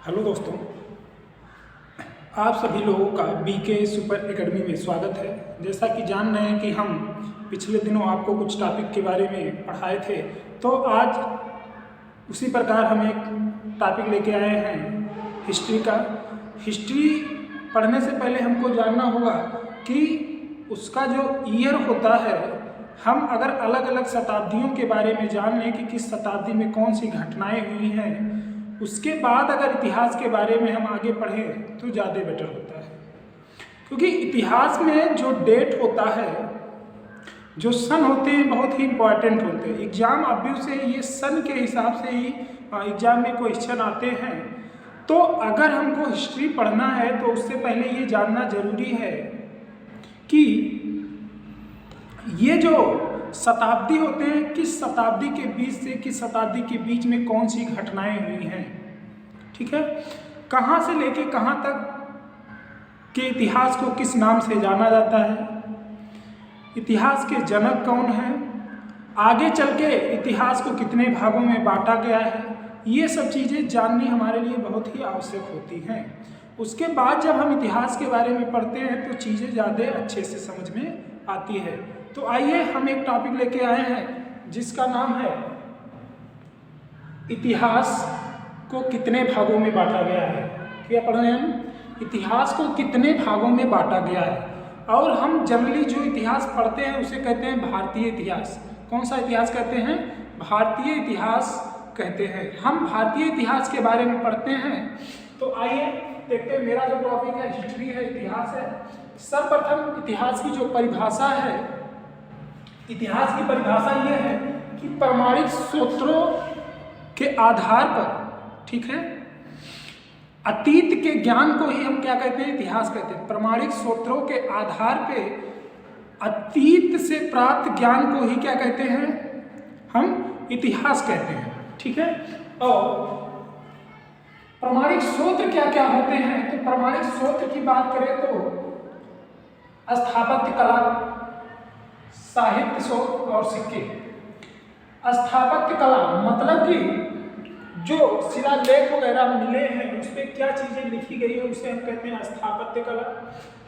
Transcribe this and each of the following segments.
Hello दोस्तों, आप सभी लोगों का बीके सुपर एकेडमी में स्वागत है। जैसा कि जान रहे हैं कि हम पिछले दिनों आपको कुछ टॉपिक के बारे में पढ़ाए थे, तो आज उसी प्रकार हम एक टॉपिक लेके आए हैं हिस्ट्री का। हिस्ट्री पढ़ने से पहले हमको जानना होगा कि उसका जो ईयर होता है, हम अगर अलग अलग शताब्दियों के बारे में जान लें कि किस शताब्दी में कौन सी घटनाएं हुई हैं, उसके बाद अगर इतिहास के बारे में हम आगे पढ़ें तो ज़्यादा बेटर होता है। क्योंकि इतिहास में जो डेट होता है, जो सन होते हैं, बहुत ही इम्पॉर्टेंट होते हैं। एग्जाम अभी से ये सन के हिसाब से ही एग्जाम में क्वेश्चन आते हैं। तो अगर हमको हिस्ट्री पढ़ना है तो उससे पहले ये जानना जरूरी है कि ये जो शताब्दी होते हैं, किस शताब्दी के बीच से किस शताब्दी के बीच में कौन सी घटनाएं हुई हैं, ठीक है। कहाँ से लेके कहाँ तक के इतिहास को किस नाम से जाना जाता है, इतिहास के जनक कौन हैं, आगे चल के इतिहास को कितने भागों में बांटा गया है, ये सब चीज़ें जाननी हमारे लिए बहुत ही आवश्यक होती हैं। उसके बाद जब हम इतिहास के बारे में पढ़ते हैं तो चीज़ें ज़्यादा अच्छे से समझ में आती है। तो आइए हम एक टॉपिक लेके आए हैं जिसका नाम है इतिहास को कितने भागों में बांटा गया है। क्या पढ़ रहे हैं हम? इतिहास को कितने भागों में बांटा गया है। और हम जनरली जो इतिहास पढ़ते हैं उसे कहते हैं भारतीय इतिहास। कौन सा इतिहास कहते हैं? भारतीय इतिहास कहते हैं। हम भारतीय इतिहास के बारे में पढ़ते हैं। तो आइए देखते हैं, मेरा जो टॉपिक है हिस्ट्री है, इतिहास है। सर्वप्रथम इतिहास की जो परिभाषा है, इतिहास की परिभाषा ये है कि प्रामाणिक सूत्रों के आधार पर, ठीक है, अतीत के ज्ञान को ही हम क्या कहते हैं? इतिहास कहते हैं। प्रामाणिक सूत्रों के आधार पे अतीत से प्राप्त ज्ञान को ही क्या कहते हैं? हम इतिहास कहते हैं, ठीक है। और प्रामाणिक सूत्र क्या क्या होते हैं? तो प्रामाणिक सूत्र की बात करें तो स्थापत्य कला, साहित्य शोध और सिक्के। स्थापत्य कला मतलब कि जो शिलालेख वगैरह मिले हैं उस पर क्या चीज़ें लिखी गई है उसे हम कहते हैं स्थापत्य कला।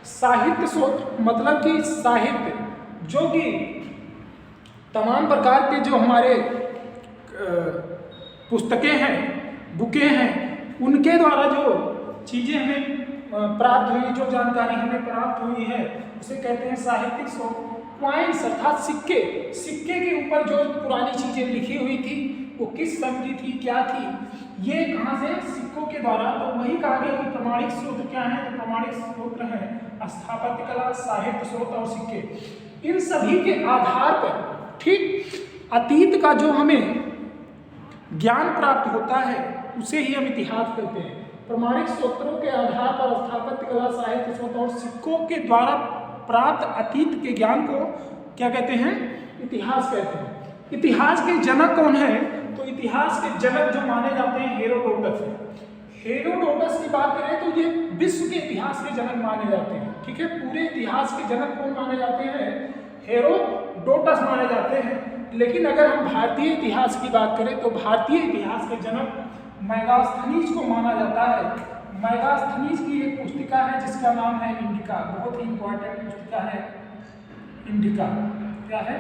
साहित्य शोध मतलब कि साहित्य, जो कि तमाम प्रकार के जो हमारे पुस्तकें हैं, बुकें हैं, उनके द्वारा जो चीज़ें हमें प्राप्त हुई, जो जानकारी हमें प्राप्त हुई है उसे कहते हैं साहित्यिक शोध। कॉइन्स अर्थात सिक्के, सिक्के के ऊपर जो पुरानी चीज़ें लिखी हुई थी वो किस सन की थी, क्या थी, ये कहाँ से? सिक्कों के द्वारा। तो वही कहा गया कि प्रमाणिक स्रोत क्या है? तो प्रमाणिक स्रोत है स्थापत्य कला, साहित्य स्रोत और सिक्के। इन सभी के आधार पर, ठीक, अतीत का जो हमें ज्ञान प्राप्त होता है उसे ही हम इतिहास कहते हैं। प्रमाणिक सूत्रों के आधार पर स्थापत्य कला, साहित्य स्रोत और सिक्कों के द्वारा प्राप्त अतीत के ज्ञान को क्या कहते हैं? इतिहास कहते हैं। इतिहास के जनक कौन है? तो इतिहास के जनक जो माने जाते हैं हेरोडोटस है। हेरोडोटस की बात करें तो ये विश्व के इतिहास के जनक माने जाते हैं, ठीक है। पूरे इतिहास के जनक कौन माने जाते हैं? हेरोडोटस माने जाते हैं। लेकिन अगर हम भारतीय इतिहास की बात करें तो भारतीय इतिहास के जनक मेगास्थनीज को माना जाता है। मेगास्थनीज की एक पुस्तिका है जिसका नाम है इंडिका। बहुत ही इंपॉर्टेंट पुस्तिका है इंडिका। क्या है?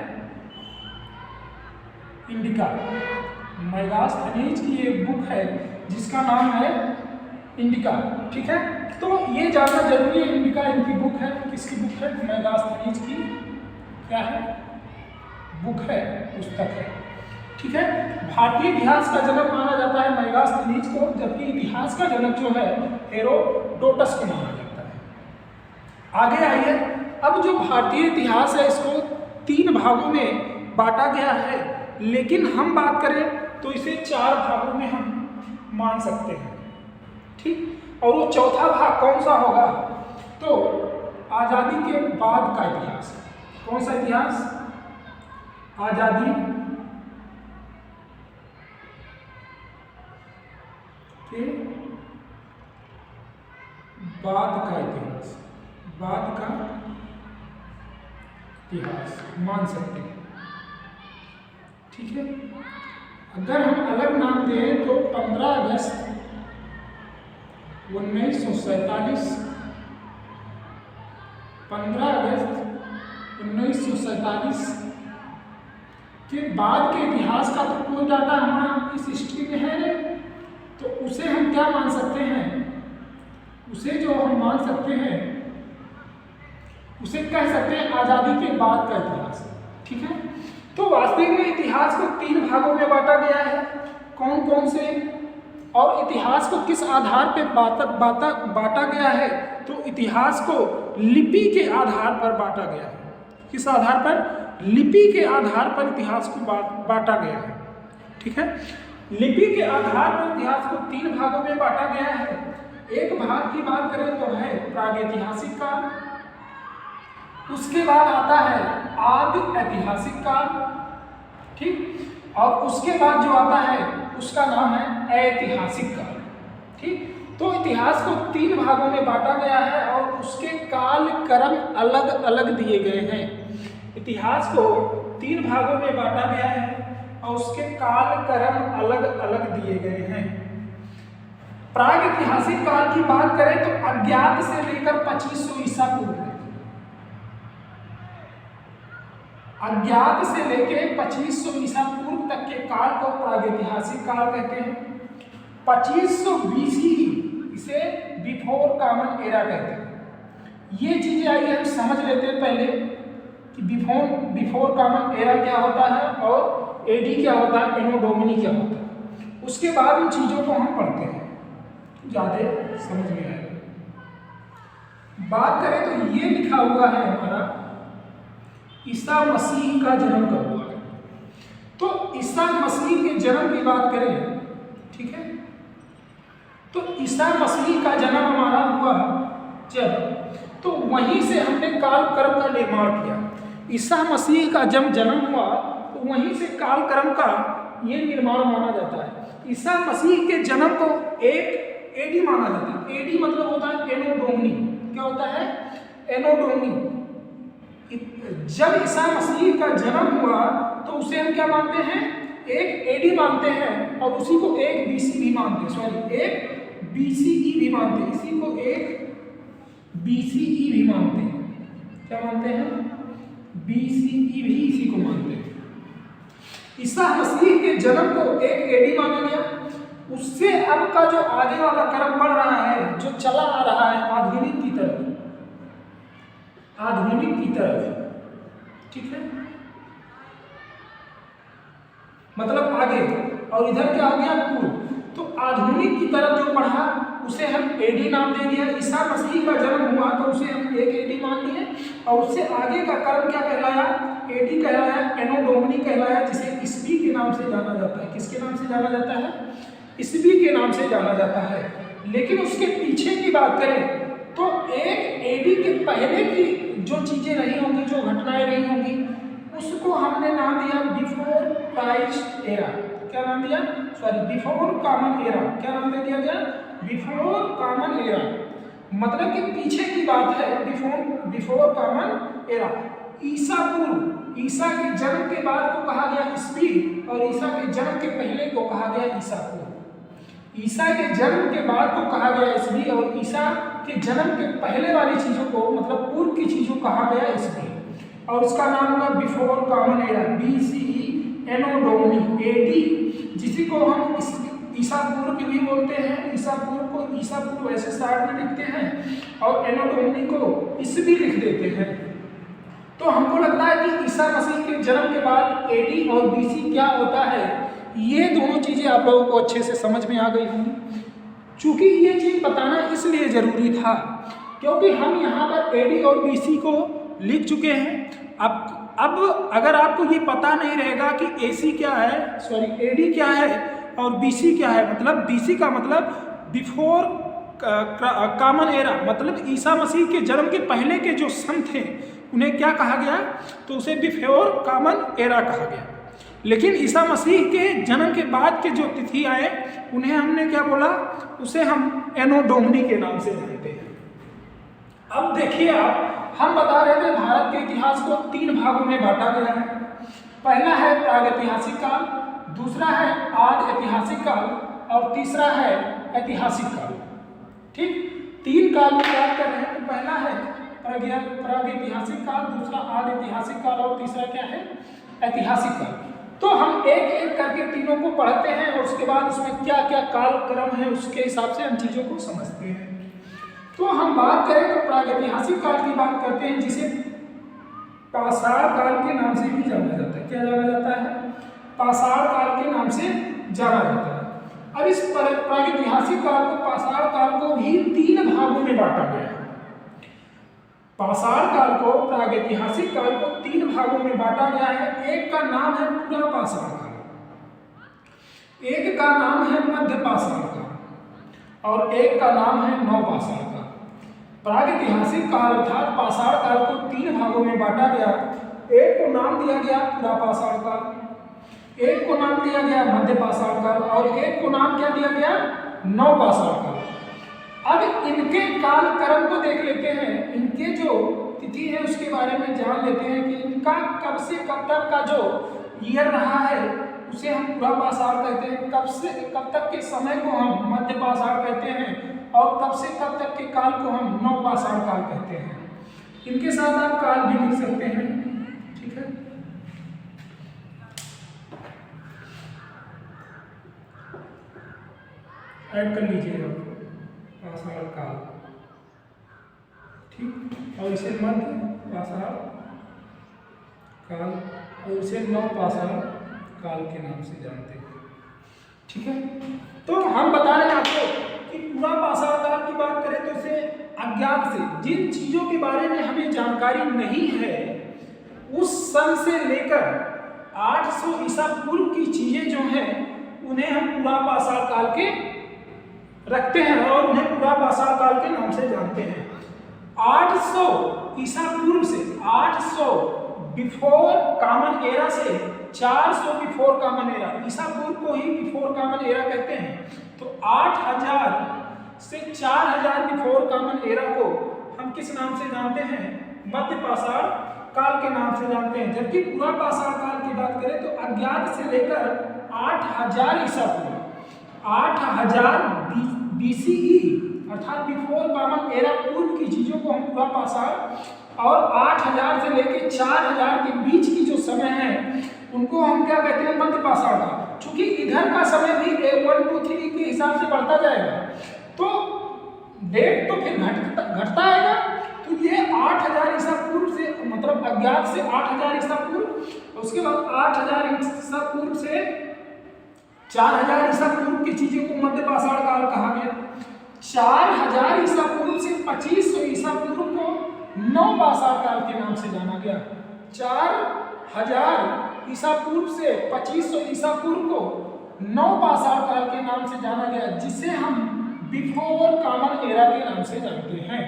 इंडिका। मेगास्थनीज की एक बुक है जिसका नाम है इंडिका, ठीक है। तो ये जानना जरूरी है, इंडिका इनकी बुक है। किसकी बुक है? मेगास्थनीज की क्या है? बुक है, पुस्तक है, ठीक है। भारतीय इतिहास का जनक माना जाता है मेगास्थनीज को, जबकि इतिहास का जनक जो है हेरोडोटस को माना जाता है। आगे आइए, अब जो भारतीय इतिहास है इसको 3 भागों में बांटा गया है, लेकिन हम बात करें तो इसे 4 भागों में हम मान सकते हैं, ठीक। और वो चौथा भाग कौन सा होगा? तो आज़ादी के बाद का इतिहास। कौन सा इतिहास? आज़ादी के बाद का इतिहास। बाद का इतिहास मान सकते हैं, ठीक है। अगर हम अलग नाम दें तो 15 अगस्त 1947, 15 अगस्त 1947 के बाद के इतिहास का तो कोई डाटा हमारा इस हिस्ट्री में है नहीं, तो उसे हम क्या मान सकते हैं, उसे जो हम मान सकते हैं उसे कह सकते हैं आज़ादी के बाद का इतिहास। ठीक है, तो वास्तविक में इतिहास को 3 भागों में बांटा गया है। कौन कौन से, और इतिहास को किस आधार पे बांटा गया है, तो इतिहास को लिपि के आधार पर बांटा गया है। किस आधार पर? लिपि के आधार पर इतिहास को बांटा गया है। ठीक है, लिपि के आधार पर इतिहास को 3 भागों में बांटा गया है। एक भाग की बात करें तो है प्रागैतिहासिक काल, उसके बाद आता है आदि ऐतिहासिक काल, ठीक, और उसके बाद जो आता है उसका नाम है ऐतिहासिक काल। ठीक, तो इतिहास को 3 भागों में बांटा गया है और उसके काल क्रम अलग अलग दिए गए हैं। इतिहास को 3 भागों में बांटा गया है और उसके काल क्रम अलग अलग दिए गए हैं। प्रागैतिहासिक काल की बात करें तो अज्ञात से लेकर 2500 ईसा पूर्व, अज्ञात से लेकर 2500 ईसा पूर्व तक के काल को प्रागैतिहासिक काल कहते हैं। 2500 BC इसे बिफोर कॉमन एरा कहते हैं। ये चीजें आइए हम समझ लेते हैं पहले कि बिफोर कॉमन एरा क्या होता है और एडी क्या होता है, एनो डोमिनी क्या होता है। उसके बाद इन चीजों को हम पढ़ते हैं, ज्यादा समझ में आएगा। बात करें तो ये लिखा हुआ है हमारा ईसा मसीह का जन्म कब हुआ है, तो ईसा मसीह के जन्म की बात करें, ठीक है, तो ईसा मसीह का जन्म हमारा हुआ जब, तो वहीं से हमने कालक्रम का निर्माण किया। ईसा मसीह का जब जन्म हुआ तो वहीं से कालक्रम का ये निर्माण माना जाता है। ईसा मसीह के जन्म को एक एडी माना जाता है। एडी मतलब होता है एनो डोमिनी। क्या होता है? एनो डोमिनी। जब ईसा मसीह का जन्म हुआ तो उसे हम क्या मानते हैं? एक एडी मानते हैं और उसी को एक बीसी भी मानते हैं, सॉरी एक बीसीई भी मानते हैं, इसी को एक बीसीई भी मानते हैं। क्या मानते हैं? बीसीई भी इसी को मानते हैं। ईसा मसीह के जन्म को एक एडी माना गया। उससे अब का जो आगे वाला क्रम बढ़ रहा है, जो चला आ रहा है आधुनिक की तरफ, आधुनिक की तरफ, ठीक है, मतलब आगे, और इधर क्या हो गया? पूर्व। तो आधुनिक की तरफ जो बढ़ा उसे हम एडी नाम दे दिया। ईसा मसीह का जन्म हुआ तो उसे हम एक एडी मान लिए और उससे आगे का क्रम क्या कहलाया? एडी कहलाया, एनो डोमिनी कहलाया, जिसे ईस्वी के नाम से जाना जाता है। किसके नाम से जाना जाता है? ईस्वी के नाम से जाना जाता है। लेकिन उसके पीछे की बात करें तो एक एडी के पहले की जो चीजें रही होंगी, जो घटनाएं रही होंगी, उसको हमने नाम दिया बिफोर क्राइस्ट एरा। क्या नाम दिया? Sorry, before common era. क्या नाम दे दिया गया? Before common era. मतलब कि पीछे की बात है, बिफोर कॉमन एरा। ईसा पूर्व, ईसा के जन्म के बाद को कहा गया ईस्वी और ईसा के जन्म के पहले को कहा गया ईसा पूर्व। ईसा के जन्म के बाद को कहा गया ईस्वी और ईसा के जन्म के पहले वाली चीजों को, मतलब पूर्व की चीजों को कहा गया ईस्वी, और उसका नाम होगा बिफोर कॉमन एरा, बीसीई, एनो डोमिनी, एडी, जिसी को हम ईसा पूर्व भी बोलते हैं। ईसा पूर्व को ईसा पूर्व ऐसे साइड में लिखते हैं और एनो डोमिनी को ईस्वी लिख देते हैं। तो हमको लगता है कि ईसा मसीह के जन्म के बाद एडी और बीसी क्या होता है, ये दोनों चीजें आप लोगों को अच्छे से समझ में आ गई होंगी। चूंकि ये चीज बताना इसलिए जरूरी था क्योंकि हम यहाँ पर एडी और बीसी को लिख चुके हैं। अब अगर आपको ये पता नहीं रहेगा कि एसी क्या है, सॉरी एडी क्या है और बीसी क्या है, मतलब बीसी का मतलब बिफोर कॉमन एरा, मतलब ईसा मसीह के जन्म के पहले के जो सन थे उन्हें क्या कहा गया? तो उसे बिफोर कॉमन एरा कहा गया। लेकिन ईसा मसीह के जन्म के बाद के जो तिथि आए उन्हें हमने क्या बोला? उसे हम एनो डोमिनी के नाम से जानते हैं। अब देखिए आप, हम बता रहे थे भारत के इतिहास को 3 भागों में बांटा गया है। पहला है प्रागैतिहासिक काल, दूसरा है आद ऐतिहासिक काल और तीसरा है ऐतिहासिक काल। ठीक, 3 काल की बात कर रहे हैं। तो पहला है प्रागैतिहासिक काल, दूसरा आदि ऐतिहासिक काल और तीसरा क्या है, ऐतिहासिक काल। तो हम एक एक करके तीनों को पढ़ते हैं और उसके बाद उसमें क्या क्या काल क्रम है उसके हिसाब से हम चीज़ों को समझते हैं। तो हम बात करें तो प्रागैतिहासिक काल की बात करते हैं, जिसे पाषाण काल के नाम से भी जाना जाता है। क्या जाना जाता है, पाषाण काल के नाम से जाना जाता है। अब इस प्रागैतिहासिक काल को, पाषाण काल को भी 3 भागों में बांटा गया है। पाषाण काल को, प्रागैतिहासिक काल को 3 भागों में बांटा गया है। एक का नाम है पूरा पाषाण काल, एक का नाम है मध्य पाषाण काल और एक का नाम है नवपाषाण काल। प्रागैतिहासिक काल अर्थात पाषाण काल को 3 भागों में बांटा गया। एक को नाम दिया गया पूरा पाषाण काल, एक को नाम दिया गया मध्य पाषाण काल और एक को नाम क्या दिया गया, नवपाषाण काल। अब इनके काल क्रम को देख लेते हैं, इनके जो तिथि है उसके बारे में जान लेते हैं कि इनका कब से कब तक का जो ईयर रहा है उसे हम पूरा पाषाण कहते हैं, कब से कब तक के समय को हम मध्य पाषाण कहते हैं और कब से कब तक के काल को हम नवपाषाण काल कहते हैं। इनके साथ आप काल भी लिख सकते हैं, ठीक है। ऐड कर लीजिएगा पाषाण काल, ठीक, और इसे मध्य पाषाण काल और इसे नवपाषाण काल के नाम से जानते हैं, ठीक है। तो हम बता रहे हैं आपको कि पूरा पाषाण काल की बात करें तो इसे अज्ञात से, जिन चीजों के बारे में हमें जानकारी नहीं है उस सन से लेकर 800 ईसा पूर्व की चीजें जो हैं उन्हें हम पूरा पाषाण काल के रखते हैं और उन्हें पूरा पाषाण काल के नाम से जानते हैं। 800 ईसा पूर्व से 800 बिफोर कॉमन एरा से 400 बिफोर कॉमन एरा, ईसा पूर्व को ही बिफोर कॉमन एरा कहते हैं। तो 8000 से 4000 बिफोर कॉमन एरा को हम किस नाम से जानते हैं, मध्य पाषाण काल के नाम से जानते हैं। जबकि पूरा पाषाण काल की बात करें तो अज्ञात से लेकर 8000 ईसा पूर्व, 8000 BCE अर्थात बिफोर कॉमन एरा पूर्व की चीजों को हम पूरा पाषाण और 8000 से लेकर 4000 के बीच की जो समय है उनको हम क्या कहते हैं, मध्य पाषाण काल। चूंकि इधर का समय भी 1 2 3 के हिसाब से बढ़ता जाएगा तो डेट तो फिर घटता आएगा। तो ये 8000 ईसा पूर्व से, मतलब अज्ञात से 8000 ईसा पूर्व, उसके बाद 8000 ईसा पूर्व से 4000 ईसा पूर्व की चीजों को मध्य पाषाण काल कहा गया। 4000 ईसा पूर्व से 2500 ईसा पूर्व को नवपाषाण काल के नाम से जाना गया। 4000 ईसा पूर्व से 2500 ईसा पूर्व को नवपाषाण काल के नाम से जाना गया, जिसे हम बिफोर कॉमन एरा के नाम से जानते हैं।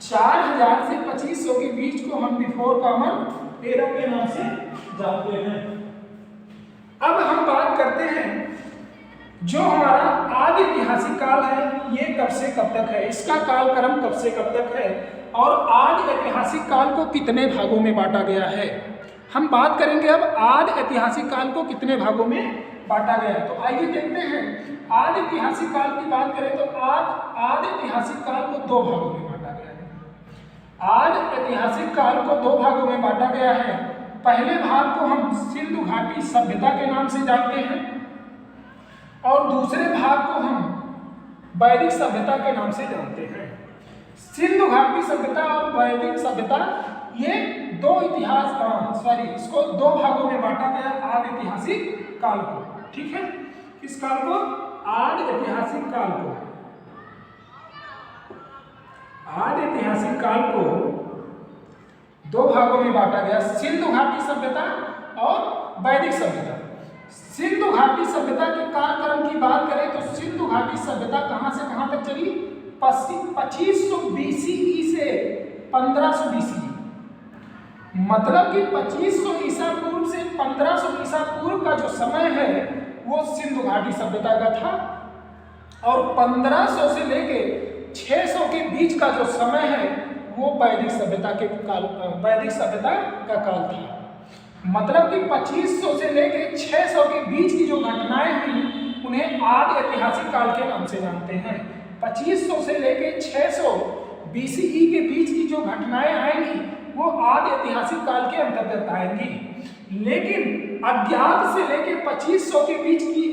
4000 से 2500 के बीच को हम बिफोर कॉमन एरा के नाम से जानते हैं। अब हम बात करते हैं जो हमारा आदि ऐतिहासिक काल है ये कब से कब तक है, इसका कालक्रम कब से कब तक है और आदि ऐतिहासिक काल को कितने भागों में बांटा गया है। हम बात करेंगे अब आदि ऐतिहासिक काल को कितने भागों में बांटा गया है। तो आइए देखते हैं, आदि ऐतिहासिक काल की बात करें तो आदि ऐतिहासिक काल को 2 भागों में बांटा गया है। आदि ऐतिहासिक काल को 2 भागों में बांटा गया है। पहले भाग को हम सिंधु घाटी सभ्यता के नाम से जानते हैं और दूसरे भाग को हम वैदिक सभ्यता के नाम से जानते हैं। सिंधु घाटी सभ्यता और वैदिक सभ्यता ये 2 इसको 2 भागों में बांटा गया आदि ऐतिहासिक काल को, ठीक है। किस काल को, आदि ऐतिहासिक काल को। आदि ऐतिहासिक काल को 2 भागों में बांटा गया, सिंधु घाटी सभ्यता और वैदिक सभ्यता। सिंधु घाटी सभ्यता के कालक्रम की बात करें तो सिंधु घाटी सभ्यता कहां से कहां तक चली, 2500 BCE से 1500 BCE, मतलब कि 2500 ईसा पूर्व से 1500 ईसा पूर्व का जो समय है वो सिंधु घाटी सभ्यता का था और 1500 से लेके 600 के बीच का जो समय है वो वैदिक सभ्यता का काल था। मतलब कि 2500 से लेके 600 के बीच की जो घटनाएं हुई उन्हें आदि ऐतिहासिक काल के नाम से जानते हैं। 2500 से लेके 600 BCE के बीच की जो घटनाएं आएंगी वो आदि ऐतिहासिक काल के अंतर्गत आएंगी। लेकिन अज्ञात से लेके 2500 के बीच की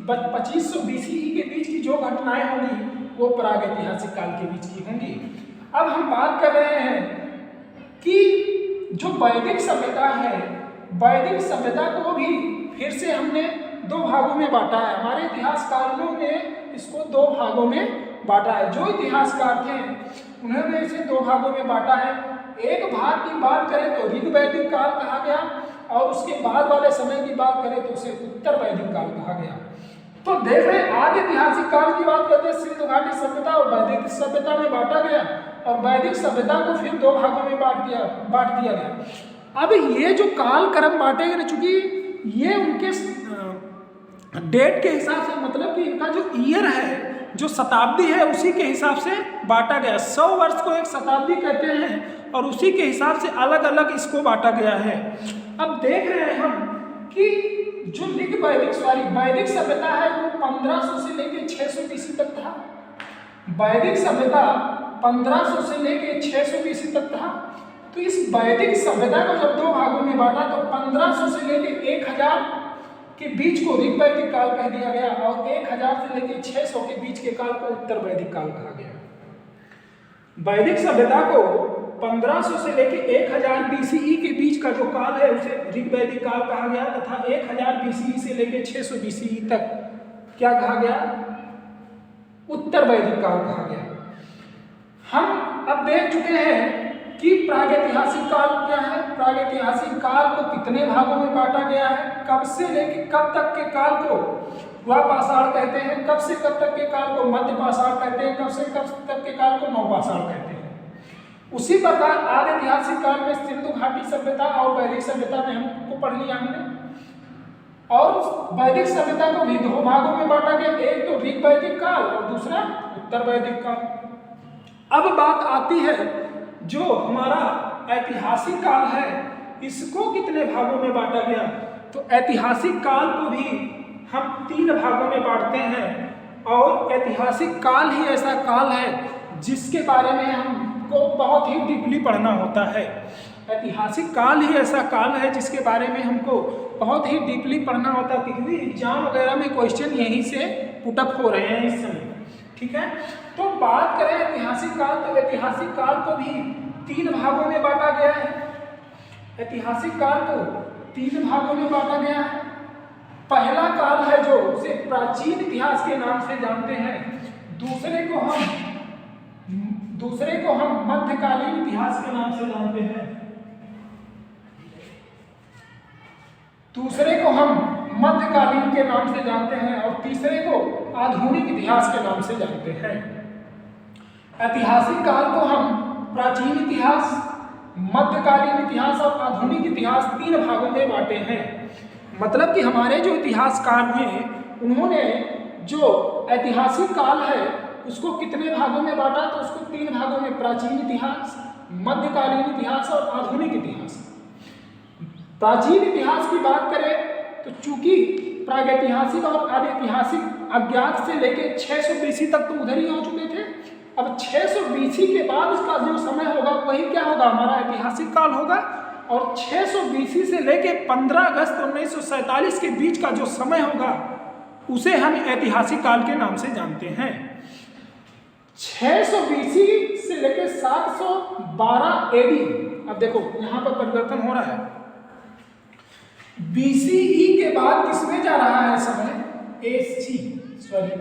2500 BCE के बीच की जो घटनाएं होंगी वो प्रागैतिहासिक काल के बीच की होंगी। अब हम बात कर रहे हैं कि जो वैदिक सभ्यता है, वैदिक सभ्यता को भी फिर से हमने दो भागों में बांटा है। हमारे इतिहासकारों ने इसको दो भागों में बांटा है। जो इतिहासकार थे उन्होंने इसे दो भागों में बांटा है। एक भाग की बात करें तो ऋग वैदिक काल कहा गया और उसके बाद वाले समय की बात करें तो उसे उत्तर वैदिक काल कहा गया। तो देख रहे हैं आदि ऐतिहासिक काल की बात करते हैं सिंधु घाटी सभ्यता और वैदिक सभ्यता में बांटा गया और वैदिक सभ्यता को फिर दो भागों में बांट दिया गया। अब ये जो काल क्रम बांटे गए, चूंकि ये उनके डेट के हिसाब से, मतलब कि इनका जो ईयर है, जो शताब्दी है, उसी के हिसाब से बांटा गया। 100 वर्ष को एक शताब्दी कहते हैं और उसी के हिसाब से अलग अलग इसको बांटा गया है। अब देख रहे हैं हम कि जो वैदिक सभ्यता है वो 1500 से लेकर 600 BC तक था। वैदिक सभ्यता 1500 से लेकर 600 BC तक था। तो इस वैदिक सभ्यता को जब दो भागों में बांटा तो 1500 से लेकर 1000 के बीच को ऋग वैदिक काल कह दिया गया और 1000 से लेकर 600 के बीच के काल को उत्तर वैदिक काल कहा गया। वैदिक सभ्यता को 1500 से लेकर 1000 BCE के बीच का जो काल है उसे ऋग वैदिक काल कहा गया तथा 1000 BCE से लेकर 600 BCE तक क्या कहा गया? उत्तर वैदिक काल कहा गया। हम अब देख चुके हैं कि प्रागैतिहासिक काल क्या है। प्रागैतिहासिक काल को कितने भागों में बांटा गया है? कब से लेकर कब तक के काल को द्वापाषाण कहते हैं, कब से कब तक के काल को मध्य पाषाण कहते हैं, कब से कब तक के काल को नवपाषाण कहते हैं। उसी प्रकार आदि ऐतिहासिक काल में सिंधु घाटी सभ्यता और वैदिक सभ्यता में हमको पढ़ लिया हमने। और वैदिक सभ्यता को भी दो भागों में बांटा गया, एक तो ऋग वैदिक काल और दूसरा उत्तर वैदिक काल। अब बात आती है जो हमारा ऐतिहासिक काल है इसको कितने भागों में बांटा गया? तो ऐतिहासिक काल को भी हम 3 भागों में बांटते हैं और ऐतिहासिक काल ही ऐसा काल है जिसके बारे में हमको बहुत ही डीपली पढ़ना होता है। ऐतिहासिक काल ही ऐसा काल है जिसके बारे में हमको बहुत ही डीपली पढ़ना होता है, क्योंकि एग्जाम वगैरह में क्वेश्चन यहीं से पुटअप हो रहे हैं इस समय। ठीक है, तो बात करें ऐतिहासिक काल तो ऐतिहासिक काल को भी 3 भागों में बांटा गया है। ऐतिहासिक काल को 3 भागों में बांटा गया है। पहला काल है जो उसे प्राचीन इतिहास के नाम से जानते हैं, दूसरे को हम मध्यकालीन इतिहास के नाम से जानते हैं, दूसरे को हम मध्यकालीन के नाम से जानते हैं और तीसरे को आधुनिक इतिहास के नाम से जानते हैं। ऐतिहासिक काल को हम प्राचीन इतिहास, मध्यकालीन इतिहास और आधुनिक इतिहास 3 भागों में बांटे हैं। मतलब कि हमारे जो इतिहासकार हैं उन्होंने जो ऐतिहासिक काल है उसको कितने भागों में बांटा? तो उसको 3 भागों में, प्राचीन इतिहास, मध्यकालीन इतिहास और आधुनिक इतिहास। प्राचीन इतिहास की बात करें तो चूंकि प्रागैतिहासिक और आदिऐतिहासिक अज्ञात से लेकर 600 BC तक तो उधर ही हो चुके थे। अब 600 BC के बाद इसका जो समय होगा वही क्या होगा? हमारा ऐतिहासिक काल होगा। और 600 BC से लेकर 15 अगस्त 1947 के बीच का जो समय होगा उसे हम ऐतिहासिक काल के नाम से जानते हैं। 600 BC से लेकर 712 AD, अब देखो यहाँ पर परिवर्तन हो रहा है। BCE के बाद किसमें जा रहा है समय?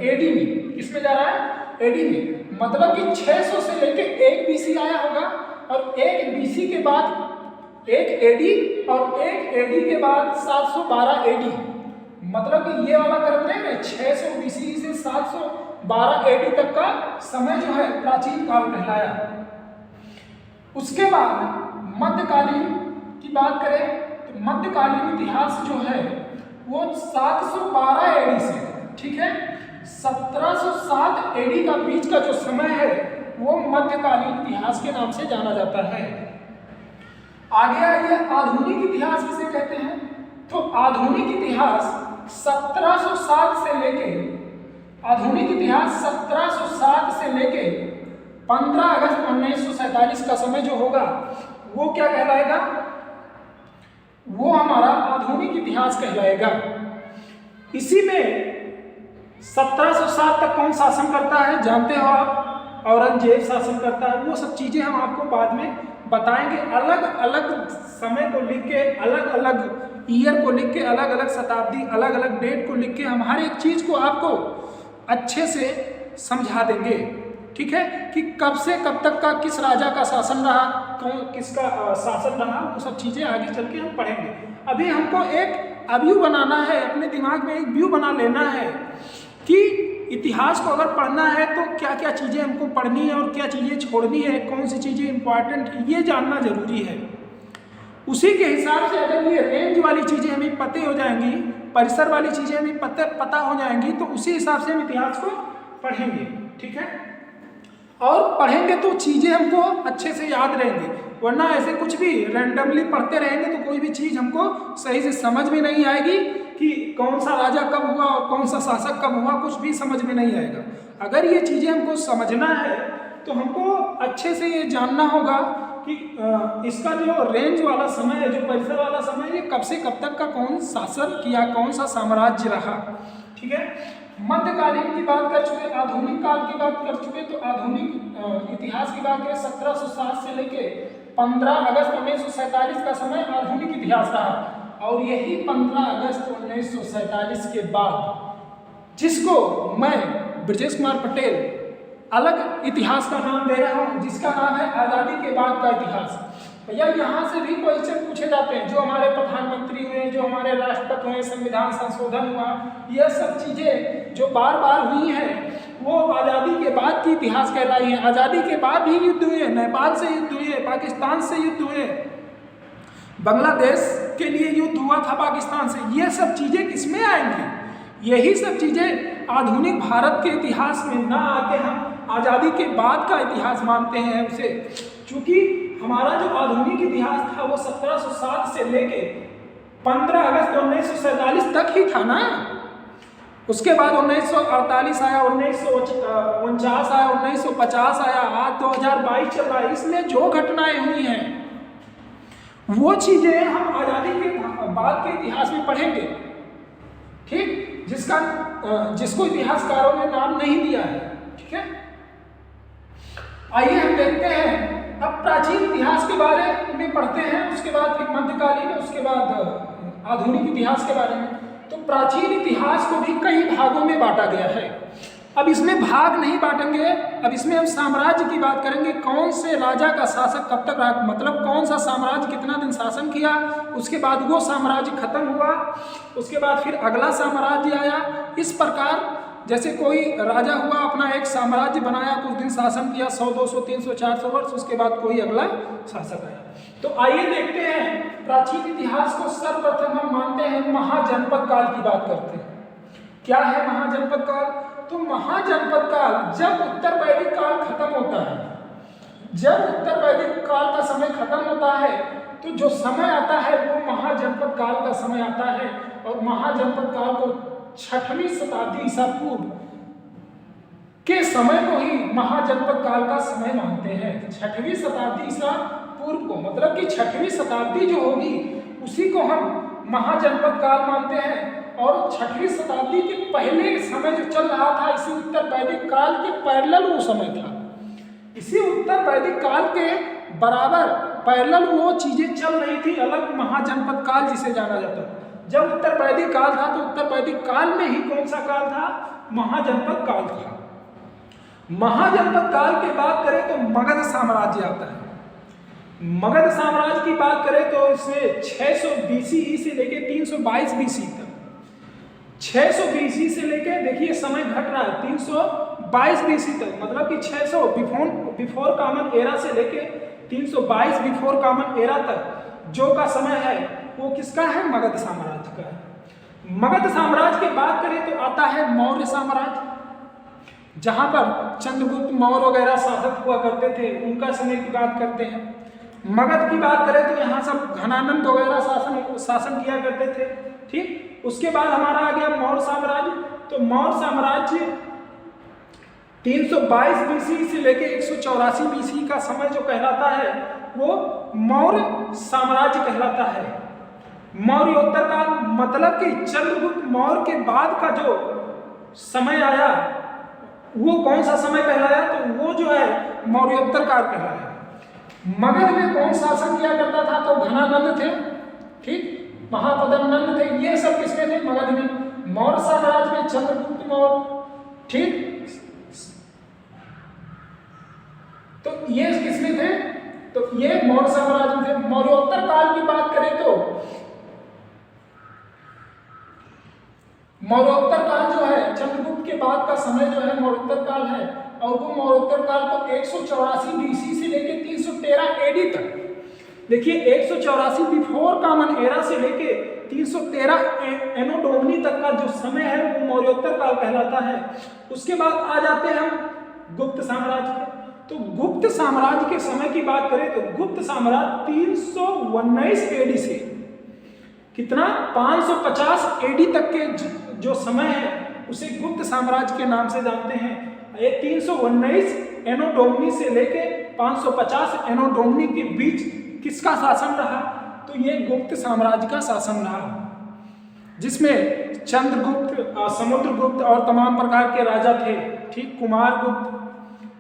AD में। किसमें जा रहा है? AD में। मतलब कि 600 से लेकर 1 BC आया होगा और 1 BC के बाद 1 AD और 1 AD के बाद 712 AD। मतलब कि ये वाला क्रम नहीं है, 600 BC से 712 AD तक का समय जो है प्राचीन काल कहलाया। उसके बाद मध्यकालीन की बात करें तो मध्यकालीन इतिहास जो है वो 712 AD से, ठीक है, 1707 AD का बीच का जो समय है वो मध्यकालीन इतिहास के नाम से जाना जाता है। आगे आइए, आधुनिक इतिहास किसे कहते हैं? तो आधुनिक इतिहास 1707 से लेके आधुनिक इतिहास 1707 से लेके 15 अगस्त 1947 का समय जो होगा वो क्या कहलाएगा? वो हमारा आधुनिक इतिहास कहलाएगा। इसी में 1707 तक कौन शासन करता है जानते हो आप? औरंगजेब शासन करता है। वो सब चीजें हम आपको बाद में बताएंगे। अलग अलग समय को लिख के, अलग अलग ईयर को लिख के, अलग अलग शताब्दी, अलग अलग डेट को लिख के हम हर एक चीज को आपको अच्छे से समझा देंगे। ठीक है, कि कब से कब तक का किस राजा का शासन रहा, कौन किसका शासन रहा, वो सब चीजें आगे चल के हम पढ़ेंगे। अभी हमको एक व्यू बनाना है, अपने दिमाग में एक व्यू बना लेना है कि इतिहास को अगर पढ़ना है तो क्या क्या चीज़ें हमको पढ़नी है और क्या चीज़ें छोड़नी है, कौन सी चीज़ें इंपॉर्टेंट है, ये जानना जरूरी है। उसी के हिसाब से अगर ये रेंज वाली चीज़ें हमें पते हो जाएंगी, परिसर वाली चीज़ें हमें पता हो जाएंगी, तो उसी हिसाब से हम इतिहास को पढ़ेंगे। ठीक है, और पढ़ेंगे तो चीज़ें हमको अच्छे से याद रहेंगी, वरना ऐसे कुछ भी रैंडमली पढ़ते रहेंगे तो कोई भी चीज़ हमको सही से समझ में नहीं आएगी कि कौन सा राजा कब हुआ और कौन सा शासक कब हुआ, कुछ भी समझ में नहीं आएगा। अगर ये चीज़ें हमको समझना है तो हमको अच्छे से ये जानना होगा कि इसका जो रेंज वाला समय है, जो परिसर वाला समय, ये कब से कब तक का कौन शासन किया, कौन सा साम्राज्य रहा। ठीक है, मध्यकालीन की बात कर चुके, आधुनिक काल की बात कर चुके, तो आधुनिक इतिहास की बात करें 1707 से लेके 15 अगस्त 1947 का समय आधुनिक इतिहास रहा। और यही 15 अगस्त 1947 के बाद, जिसको मैं ब्रजेश कुमार पटेल अलग इतिहास का नाम दे रहा हूँ, जिसका नाम है आज़ादी के बाद का इतिहास। भैया यहाँ से भी क्वेश्चन पूछे जाते हैं, जो हमारे प्रधानमंत्री हुए, जो हमारे राष्ट्रपति हुए, संविधान संशोधन हुआ, यह सब चीज़ें जो बार बार हुई हैं वो आज़ादी के बाद की इतिहास कहलाई है। आज़ादी के बाद भी युद्ध हुए, नेपाल से युद्ध हुए, पाकिस्तान से युद्ध हुए, बांग्लादेश के लिए युद्ध हुआ था पाकिस्तान से। ये सब चीज़ें किसमें आएंगी? यही सब चीज़ें आधुनिक भारत के इतिहास में ना आके हम आज़ादी के बाद का इतिहास मानते हैं उसे। चूँकि हमारा जो आधुनिक इतिहास था वो 1707 से लेके 15 अगस्त 1947 तक ही था ना। उसके बाद 1948 आया, 1949 आया, 1950 आया, आज 2022 चल रहा है। इसमें जो घटनाएं हुई हैं वो चीजें हम आज़ादी के बाद के इतिहास में पढ़ेंगे। ठीक, जिसको इतिहासकारों ने नाम नहीं दिया है। ठीक है, आइए हम देखते हैं अब प्राचीन इतिहास के बारे में पढ़ते हैं, उसके बाद फिर मध्यकालीन, उसके बाद आधुनिक इतिहास के बारे में। तो प्राचीन इतिहास को भी कई भागों में बांटा गया है। अब इसमें भाग नहीं बांटेंगे, अब इसमें हम साम्राज्य की बात करेंगे। कौन से राजा का शासक कब तक रहा, मतलब कौन सा साम्राज्य कितना दिन शासन किया, उसके बाद वो साम्राज्य खत्म हुआ, उसके बाद फिर अगला साम्राज्य आया। इस प्रकार जैसे कोई राजा हुआ, अपना एक साम्राज्य बनाया, कुछ दिन शासन किया, 100, 200, 300, 400 वर्ष, उसके बाद कोई अगला शासक आया। तो आइए देखते हैं प्राचीन इतिहास को। सर्वप्रथम हम मानते हैं महाजनपद काल की बात करते हैं। क्या है महाजनपद काल? तो महाजनपद काल जब उत्तर वैदिक काल खत्म होता है, जब उत्तर वैदिक काल का समय खत्म होता है तो जो समय आता है वो महाजनपद काल का समय आता है। और महाजनपद काल को 6वीं शताब्दी ईसा पूर्व के समय को ही महाजनपद काल का समय मानते हैं। 6वीं शताब्दी ईसा पूर्व को, मतलब कि 6वीं शताब्दी जो होगी उसी को हम महाजनपद काल मानते हैं। और 6वीं शताब्दी के पहले समय जो चल रहा था, इसी उत्तर वैदिक काल के पैरेलल वो समय था। इसी उत्तर वैदिक काल के बराबर पैरेलल वो चीजें चल रही थी, अलग महाजनपद काल जिसे जाना जाता था। जब उत्तर वैदिक काल था तो उत्तर वैदिक काल में ही कौन सा काल था? महाजनपद काल था। महाजनपद काल की बात करें तो मगध साम्राज्य आता है। मगध साम्राज्य की बात करें तो इसे 600 BCE से लेके 322 BC तक, 600 BC से लेके, देखिए समय घट रहा है, 322 BC तक, मतलब कि 600 बिफोर कॉमन एरा से लेके 322 बिफोर कॉमन एरा तक जो का समय है वो किसका है? मगध साम्राज्य का है। मगध साम्राज्य की बात करें तो आता है मौर्य साम्राज्य, जहां पर चंद्रगुप्त मौर्य वगैरह शासक हुआ करते थे, उनका समय की बात करते हैं। मगध की बात करें तो यहाँ सब घनानंद वगैरह शासन किया करते थे। ठीक, उसके बाद हमारा आ गया मौर्य साम्राज्य। तो मौर्य साम्राज्य 322 बीसी से लेके 184 बीसी का समय जो कहलाता है वो मौर्य साम्राज्य कहलाता है। मौर्योत्तर काल मतलब कि चंद्रगुप्त मौर्य के बाद का जो समय आया वो कौन सा समय कहलाया, तो वो जो है मौर्योत्तर काल कहलाया। मगध में कौन शासन किया करता था, तो घनानंद थे, ठीक, महापद्मनंद थे, ये सब किसमें थे, मगध में। मौर्य साम्राज्य में चंद्रगुप्त मौर्य, ठीक, तो ये किसमें थे, तो ये मौर्य साम्राज्य में थे। मौर्योत्तर काल की बात करें तो मौर्योत्तर काल जो है चंद्रगुप्त के बाद का समय जो है मौर्योत्तर काल है, और वो मौर्योत्तर काल को 184 बीसी से लेके 313 एडी तक, देखिए 184 बिफोर कॉमन एरा से लेके 313 एनो डोमनी तक का जो समय है वो मौर्योत्तर काल कहलाता है। उसके बाद आ जाते हैं हम गुप्त साम्राज्य पे। तो गुप्त साम्राज्य के समय की बात करें तो गुप्त साम्राज्य 319 एडी से कितना 550 एडी तक के जो समय है उसे गुप्त साम्राज्य के नाम से जानते हैं। ये 319 एनो डोमनी से लेके 550 एनो डोमनी के बीच किसका शासन रहा, तो ये गुप्त साम्राज्य का शासन रहा, जिसमें चंद्रगुप्त, समुद्रगुप्त और तमाम प्रकार के राजा थे, ठीक, कुमारगुप्त,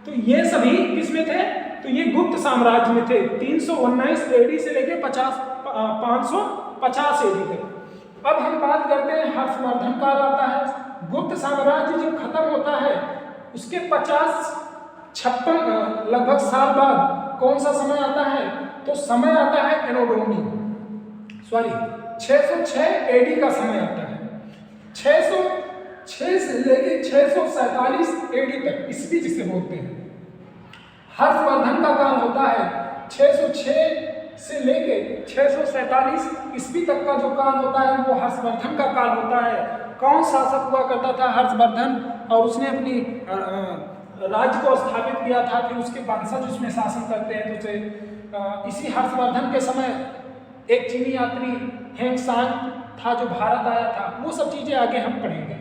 तो ये सभी किसमें थे, तो ये गुप्त साम्राज्य में थे। 319 एडी से लेके 550 एडी तक। अब हम बात करते हैं हर्षवर्धन काल आता है। गुप्त साम्राज्य जब खत्म होता है उसके 56 लगभग साल बाद कौन सा समय आता है, तो समय आता है एनो डोमनी, 606 एडी का समय आता है। 606 से लेके 647 एडी तक, ईस्वी जिसे बोलते हैं। हर्षवर्धन का काल होता है 606 से लेके 647 ईस्वी तक का जो काल होता है वो हर्षवर्धन का काल होता है। कौन शासक हुआ करता था, हर्षवर्धन, और उसने अपनी राज्य को स्थापित किया था, फिर उसके वंशज उसमें शासन करते हैं। तो उसे इसी हर्षवर्धन के समय एक चीनी यात्री हेंगसांग था जो भारत आया था, वो सब चीजें आगे हम पढ़ेंगे।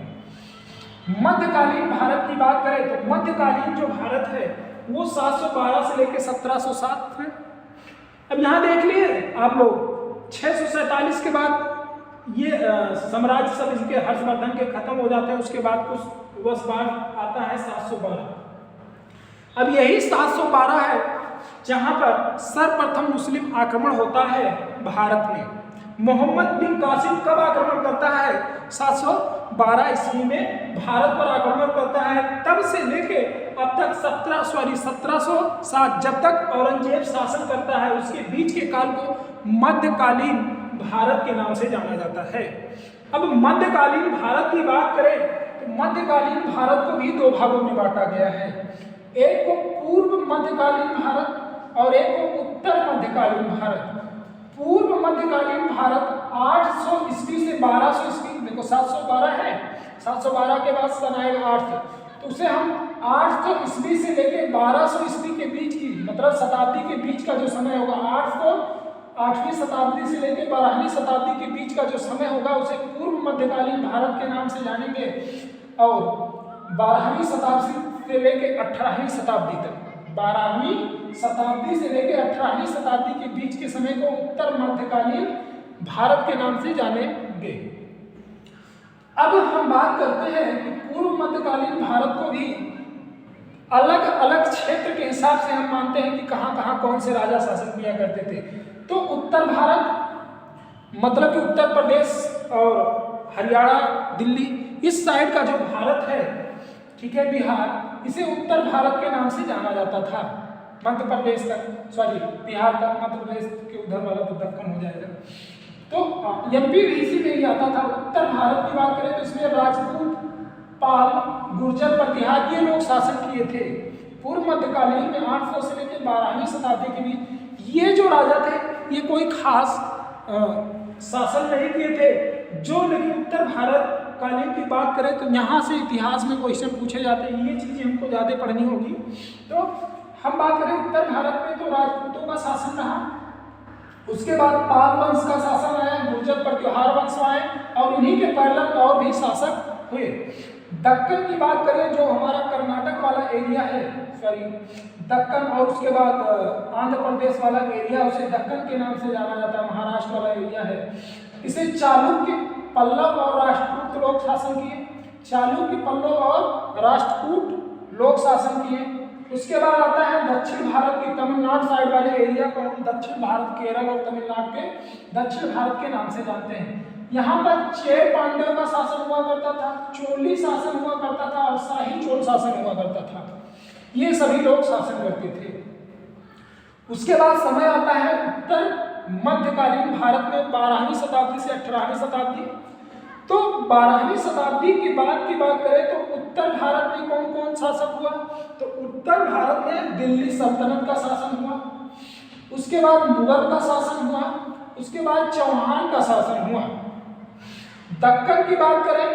मध्यकालीन भारत की बात करें तो मध्यकालीन जो भारत है वो 712 से लेकर 1707 है। अब यहाँ देख लिए आप लोग 647 के बाद ये साम्राज्य सब इसके हर्षवर्धन के खत्म हो जाते हैं, उसके बाद कुछ वर्ष बाद आता है 712। अब यही 712 है जहाँ पर सर्वप्रथम मुस्लिम आक्रमण होता है भारत में। मोहम्मद बिन कासिम कब आक्रमण करता है, 712 ईस्वी में भारत पर आक्रमण करता है। तब से लेके अब तक 1707 जब तक औरंगजेब शासन करता है उसके बीच के काल को मध्यकालीन भारत के नाम से जाना जाता है। अब मध्यकालीन भारत की बात करें तो मध्यकालीन भारत को भी दो भागों में बांटा गया है। एक को पूर्व मध्यकालीन भारत और एक को उत्तर मध्यकालीन भारत। पूर्व मध्यकालीन भारत 800 ईस्वी से 1200 ईस्वी, देखो 712 है, 712 के बाद सन आएगा 800, तो उसे हम 800 ईस्वी से लेके 1200 ईस्वी के बीच की, मतलब शताब्दी के बीच का जो समय होगा, 8वीं शताब्दी से लेकर 12वीं शताब्दी के बीच का जो समय होगा उसे पूर्व मध्यकालीन भारत के नाम से जानेंगे। और 12वीं शताब्दी से लेकर 18वीं शताब्दी तक, 12वीं शताब्दी से लेकर 18वीं शताब्दी के बीच के समय को उत्तर मध्यकालीन भारत के नाम से जानेंगे। अब हम बात करते हैं कि पूर्व मध्यकालीन भारत को भी अलग अलग क्षेत्र के हिसाब से हम मानते हैं कि कहाँ कहाँ कौन से राजा शासन किया करते थे। तो उत्तर भारत मतलब कि उत्तर प्रदेश और हरियाणा, दिल्ली, इस साइड का जो भारत है, ठीक है, बिहार, इसे उत्तर भारत के नाम से जाना जाता था। मध्य प्रदेश तक, बिहार तक, मध्य प्रदेश के उधर वाला तो दक्कन हो जाएगा। तो एमपी भी इसी में ही आता था। उत्तर भारत की बात करें तो इसमें राजपूत, पाल, गुर्जर, प्रतिहार ये लोग शासन किए थे। पूर्व मध्यकालीन में 800 से लेकर 12वीं शताब्दी के बीच ये जो राजा थे ये कोई खास शासन नहीं किए थे। जो लेकिन उत्तर भारत कालीन की बात करें तो यहाँ से इतिहास में क्वेश्चन पूछे जाते हैं, ये चीज़ें हमको ज़्यादा पढ़नी होगी। तो हम बात करें उत्तर भारत में तो राजपूतों का शासन रहा, उसके बाद पाल वंश का शासन आया, गुर्जर प्रतिहार वंश आए और इन्हीं के पहले और भी शासक हुए। दक्कन की बात करें, जो हमारा कर्नाटक वाला एरिया है, सॉरी दक्कन, और उसके बाद आंध्र प्रदेश वाला एरिया, उसे दक्कन के नाम से जाना जाता है, महाराष्ट्र वाला एरिया है। इसे चालुक्य, पल्लव और राष्ट्रकूट लोग शासन किए। चालुक्य, पल्लव और राष्ट्रकूट लोग शासन किए। उसके बाद आता है दक्षिण भारत की तमिलनाडु साइड वाले एरिया को हम दक्षिण भारत, केरल और तमिलनाडु के दक्षिण भारत के नाम से जानते हैं। यहाँ पर चेर पांड्यों का शासन हुआ करता था, चोली शासन हुआ करता था और शाही चोल शासन हुआ करता था। ये सभी लोग शासन करते थे। उसके बाद समय आता है उत्तर मध्यकालीन भारत में 12वीं शताब्दी से 18वीं शताब्दी। तो 12वीं शताब्दी की बात करें तो उत्तर भारत में कौन कौन शासक हुआ? तो उत्तर भारत में दिल्ली सल्तनत का शासन हुआ, उसके बाद मुगल का शासन हुआ, उसके बाद चौहान का शासन हुआ। दक्कन की बात करें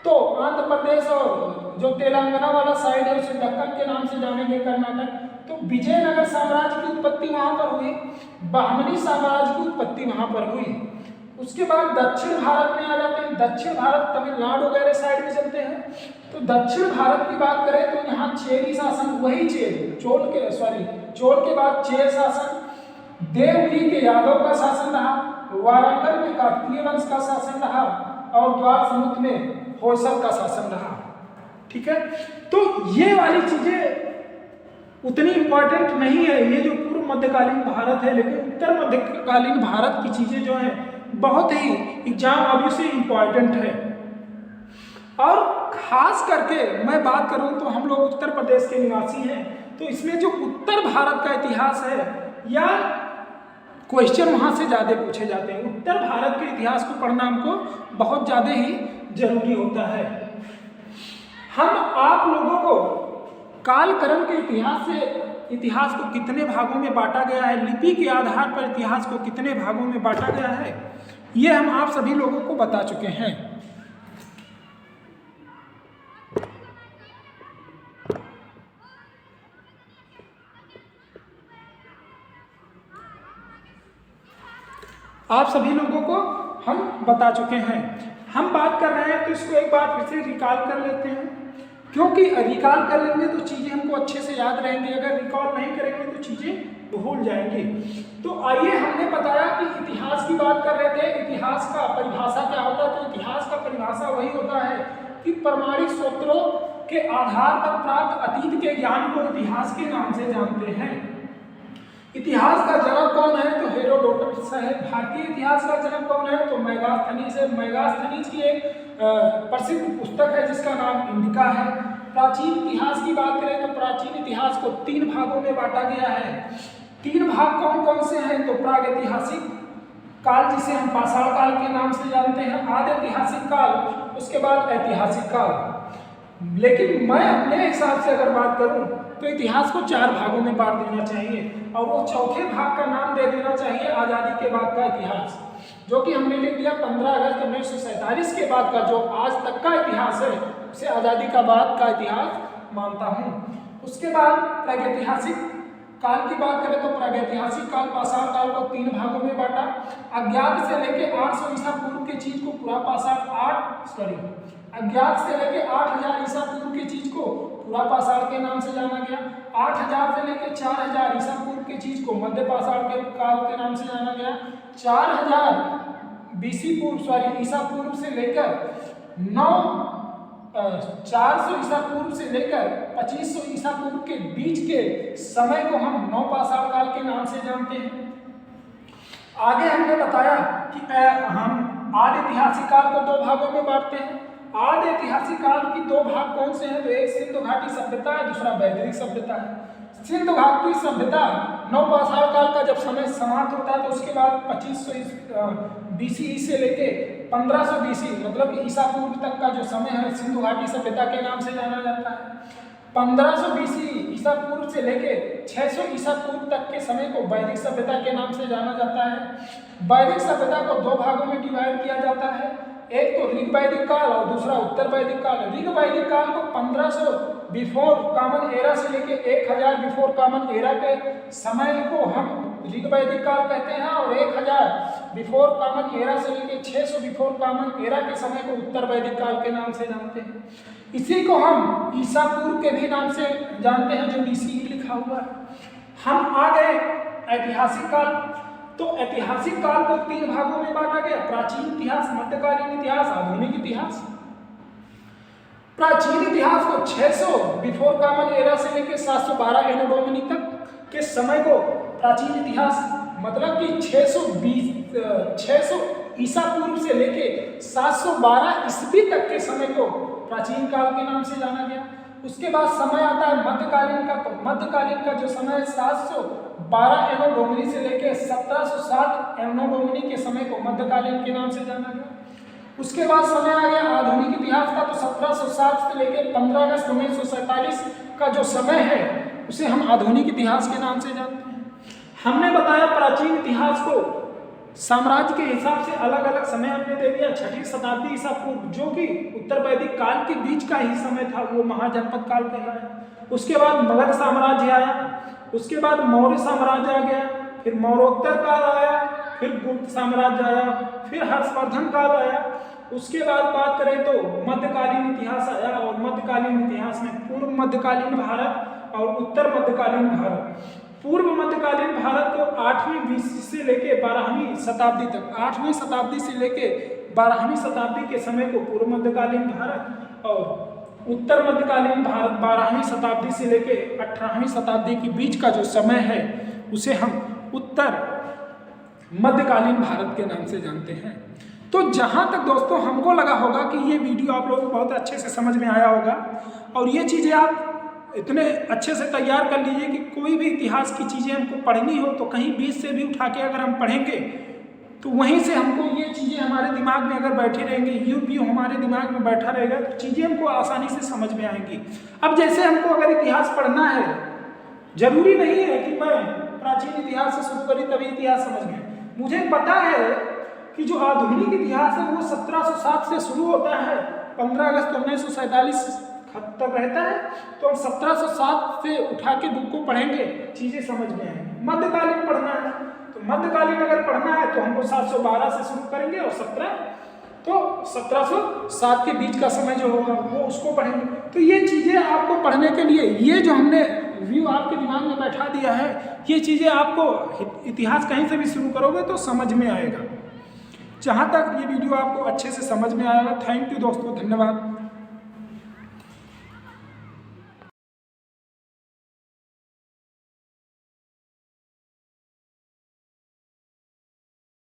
तो आंध्र प्रदेश और जो तेलंगाना वाला साइड है उसे दक्कन के नाम से जानेंगे, कर्नाटक। तो विजयनगर साम्राज्य की उत्पत्ति वहां पर हुई, बहमनी साम्राज्य की उत्पत्ति वहां पर हुई। उसके बाद दक्षिण भारत में आ जाते हैं। दक्षिण भारत तमिलनाडु वगैरह साइड में चलते हैं। तो दक्षिण भारत की बात करें तो यहाँ चेरी शासन, वही चेर, चोल के बाद चेर शासन, देवगिरी के यादव का शासन रहा, वारंगल में काकतीय वंश का शासन रहा और द्वार समूह में होयसल का शासन रहा। ठीक है, तो ये वाली चीजें उतनी इंपॉर्टेंट नहीं है, ये जो पूर्व मध्यकालीन भारत है, लेकिन उत्तर मध्यकालीन भारत की चीजें जो है बहुत ही एग्जाम ऑब्वियसली इंपॉर्टेंट है। और खास करके मैं बात करूं तो हम लोग उत्तर प्रदेश के निवासी हैं, तो इसमें जो उत्तर भारत का इतिहास है या क्वेश्चन वहां से ज़्यादा पूछे जाते हैं। उत्तर भारत के इतिहास को पढ़ना हमको बहुत ज़्यादा ही जरूरी होता है। हम आप लोगों को कालक्रम के इतिहास को कितने भागों में बांटा गया है, लिपि के आधार पर इतिहास को कितने भागों में बांटा गया है, ये हम आप सभी लोगों को बता चुके हैं। आप सभी लोगों को हम बता चुके हैं। हम बात कर रहे हैं तो इसको एक बार फिर से रिकॉल कर लेते हैं, क्योंकि रिकॉल कर लेंगे तो चीज़ें हमको अच्छे से याद रहेंगी, अगर रिकॉल नहीं करेंगे तो चीज़ें भूल जाएंगी। तो आइए, हमने बताया कि इतिहास की बात कर रहे थे। इतिहास का परिभाषा क्या होता है? तो इतिहास का परिभाषा वही होता है कि प्रामाणिक सूत्रों के आधार पर प्राप्त अतीत के ज्ञान को इतिहास के नाम से जानते हैं। इतिहास का जनक कौन है? तो हेरोडोटस है। भारतीय इतिहास का जनक कौन है? तो मेगास्थनीज है। मेगास्थनीज की एक प्रसिद्ध पुस्तक है जिसका नाम इंडिका है। प्राचीन इतिहास की बात करें तो प्राचीन इतिहास को 3 भागों में बांटा गया है। 3 भाग कौन कौन से हैं? तो प्रागैतिहासिक काल, जिसे हम पाषाण काल के नाम से जानते हैं, आदि ऐतिहासिक काल, उसके बाद ऐतिहासिक काल। लेकिन मैं अपने हिसाब से अगर बात करूं तो इतिहास को 4 भागों में बांट देना चाहिए, और वो चौथे भाग का नाम दे देना चाहिए आज़ादी के बाद का इतिहास, जो कि हमने लिख दिया 15 अगस्त 1947 के बाद का जो आज तक का इतिहास है उसे आज़ादी का बाद का इतिहास मानता हूँ। उसके बाद प्रागैतिहासिक काल की बात करें तो प्रागैतिहासिक काल, पाषाण काल को 3 भागों में बांटा। अज्ञात से लेके 800 ईसा पूर्व की चीज को पूरा अज्ञात से लेके 8000 ईसा पूर्व की चीज को पूरा पाषाण के नाम से जाना गया। 8000 से लेके 4000 ईसा पूर्व की चीज को मध्य पाषाण के काल के नाम से जाना गया। 4000 ईसा पूर्व से लेकर 400 ईसा पूर्व से लेकर 2500 ईसा पूर्व के बीच के समय को हम नवपाषाण काल के नाम से जानते हैं। आगे हमने बताया कि हम आदि ऐतिहासिक काल को 2 भागों में बांटते हैं। आदि ऐतिहासिक काल की 2 भाग कौन से हैं? तो एक सिंधु घाटी सभ्यता है, दूसरा वैदिक सभ्यता है। सिंधु घाटी सभ्यता नवपाषाण काल का जब समय समाप्त होता है तो उसके बाद 2500 BCE से लेके 1500 BC मतलब ईसा पूर्व तक का जो समय है सिंधु घाटी सभ्यता के नाम से जाना जाता है। 1500 BC ईसा पूर्व से लेके 600 ईसा पूर्व तक के समय को वैदिक सभ्यता के नाम से जाना जाता है। वैदिक सभ्यता को 2 भागों में डिवाइड किया जाता है, एक तो ऋग वैदिक काल और दूसरा उत्तर वैदिक काल। ऋग वैदिक काल को 1500 बिफोर कॉमन एरा से लेके 1000 बिफोर कॉमन एरा के समय को हम ऋग वैदिक काल कहते हैं, और 1000 बिफोर कॉमन एरा से लेकर 600 बिफोर कॉमन एरा के समय को उत्तर वैदिक काल के नाम से जानते हैं। इसी को हम ईसा पूर्व के भी नाम से जानते हैं, जो BCE लिखा हुआ है। हम आ गए ऐतिहासिक काल। तो ऐतिहासिक काल को 3 भागों में बांटा गया, प्राचीन इतिहास, मध्यकालीन इतिहास, आधुनिक इतिहास। प्राचीन इतिहास को 600 बिफोर कॉमन एरा से लेकर 712 एनो डोमिनी तक के समय को प्राचीन इतिहास, मतलब कि 600 ईसा पूर्व से लेके 712 ईस्वी तक के समय को प्राचीन काल के नाम से जाना गया। उसके बाद समय आता है मध्यकालीन का। तो मध्यकालीन का जो समय है 712 एनो डोमिनी से लेके 1707 एनो डोमिनी के समय को मध्यकालीन के नाम से जाना गया। उसके बाद समय आ गया आधुनिक इतिहास का। तो 1707 से लेकर 15 अगस्त 1947 का जो समय है उसे हम आधुनिक इतिहास के नाम से जानते हैं। हमने बताया प्राचीन इतिहास को साम्राज्य के हिसाब से अलग अलग समय हमने दे दिया। 6वीं शताब्दी ईसा पूर्व, जो कि उत्तर वैदिक काल के बीच का ही समय था, वो महाजनपद काल कहलाया। उसके बाद मगध साम्राज्य आया, उसके बाद मौर्य साम्राज्य आ गया, फिर मौर्योत्तर काल आया, फिर गुप्त साम्राज्य आया, फिर हर्षवर्धन काल आया। उसके बाद बात करें तो मध्यकालीन इतिहास आया, और मध्यकालीन इतिहास में पूर्व मध्यकालीन भारत और उत्तर मध्यकालीन भारत। पूर्व मध्यकालीन भारत को 8वीं BC से लेके 12वीं शताब्दी तक, 8वीं शताब्दी से लेके 12वीं शताब्दी के समय को पूर्व मध्यकालीन भारत, और उत्तर मध्यकालीन भारत 12वीं शताब्दी से लेके 18वीं शताब्दी के बीच का जो समय है उसे हम उत्तर मध्यकालीन भारत के नाम से जानते हैं। तो जहाँ तक दोस्तों हमको लगा होगा कि ये वीडियो आप लोगों को बहुत अच्छे से समझ में आया होगा, और ये चीज़ें आप इतने अच्छे से तैयार कर लीजिए कि कोई भी इतिहास की चीज़ें हमको पढ़नी हो तो कहीं बीच से भी उठा के अगर हम पढ़ेंगे तो वहीं से हमको ये चीज़ें हमारे दिमाग में अगर बैठी रहेंगी, यूं हमारे दिमाग में बैठा रहेगा तो चीज़ें हमको आसानी से समझ में आएंगी। अब जैसे हमको अगर इतिहास पढ़ना है, जरूरी नहीं है कि मैं प्राचीन इतिहास से शुरू करी तभी इतिहास समझ गए। मुझे पता है कि जो आधुनिक इतिहास है वो 1707 से शुरू होता है, 15 अगस्त 1947 तक रहता है। तो हम 1707 से उठा के बुक को पढ़ेंगे, चीज़ें समझ में आएंगी। मध्यकालीन पढ़ना है तो मध्यकालीन अगर पढ़ना है तो हमको 712 से शुरू करेंगे, और 1707 के बीच का समय जो होगा वो उसको पढ़ेंगे। तो ये चीज़ें आपको पढ़ने के लिए, ये जो हमने व्यू आपके दिमाग में बैठा दिया है, ये चीज़ें आपको इतिहास कहीं से भी शुरू करोगे तो समझ में आएगा। जहाँ तक ये वीडियो आपको अच्छे से समझ में आएगा। थैंक यू दोस्तों, धन्यवाद।